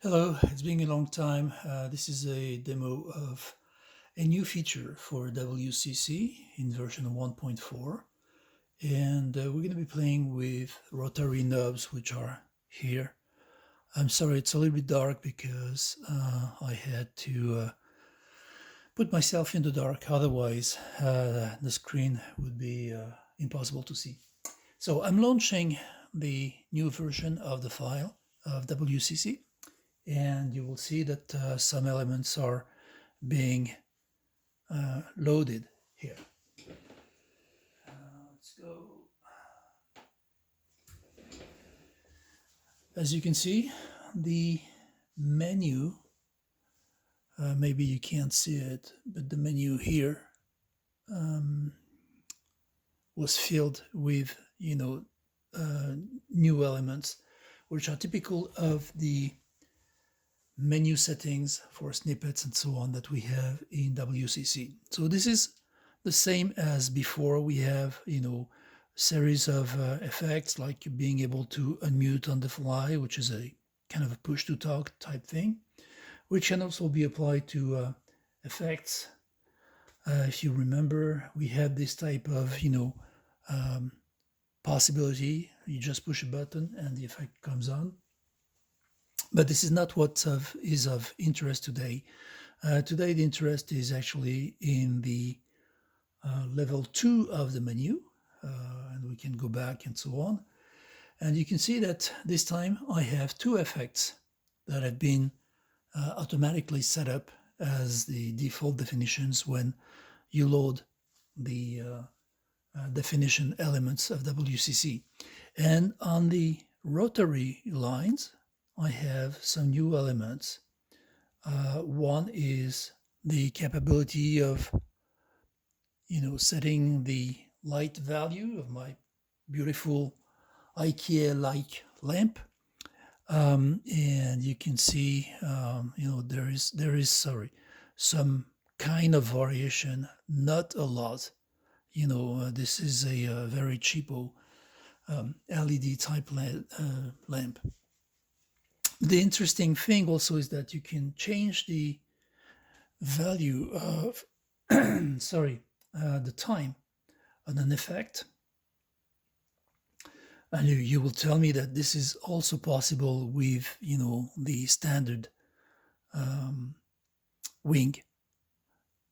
Hello, it's been a long time. This is a demo of a new feature for WCC in version 1.4. And we're going to be playing with rotary knobs, which are here. I'm sorry, it's a little bit dark because I had to put myself in the dark. Otherwise, the screen would be impossible to see. So I'm launching the new version of the file of WCC. And you will see that some elements are being loaded here. Let's go. As you can see, the menu, maybe you can't see it, but the menu here was filled with, new elements, which are typical of the menu settings for snippets and so on that we have in WCC. So this is the same as before. We have, series of effects like being able to unmute on the fly, which is a kind of a push to talk type thing, which can also be applied to effects. If you remember, we had this type of, possibility. You just push a button and the effect comes on. But this is not what is of interest today. Today, the interest is actually in the level 2 of the menu, and we can go back and so on. And you can see that this time I have two effects that have been automatically set up as the default definitions when you load the definition elements of WCC. And on the rotary lines, I have some new elements. One is the capability of, setting the light value of my beautiful IKEA-like lamp. And you can see, there is some kind of variation, not a lot. This is a very cheapo LED type lamp. The interesting thing also is that you can change the value of, the time on an effect. And you will tell me that this is also possible with, the standard wing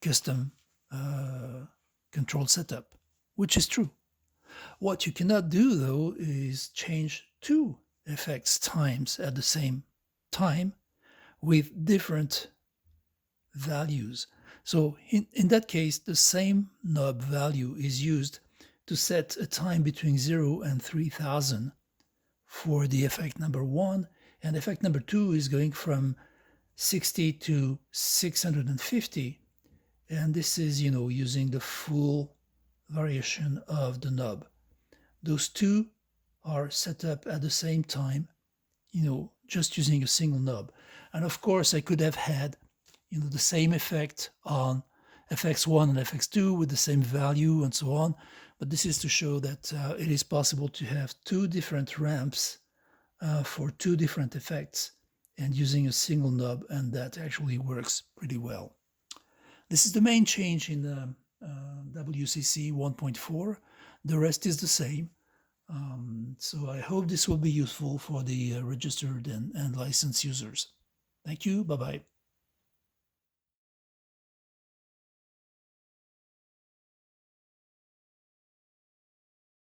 custom control setup, which is true. What you cannot do, though, is change two effects times at the same time with different values. So in that case, the same knob value is used to set a time between 0 and 3000 for the effect number 1, and effect number 2 is going from 60 to 650, and this is, using the full variation of the knob. Those two are set up at the same time, just using a single knob. And of course, I could have had, the same effect on FX1 and FX2 with the same value and so on. But this is to show that it is possible to have two different ramps for two different effects and using a single knob, and that actually works pretty well. This is the main change in WCC 1.4. The rest is the same. So I hope this will be useful for the registered and licensed users. Thank you. Bye-bye.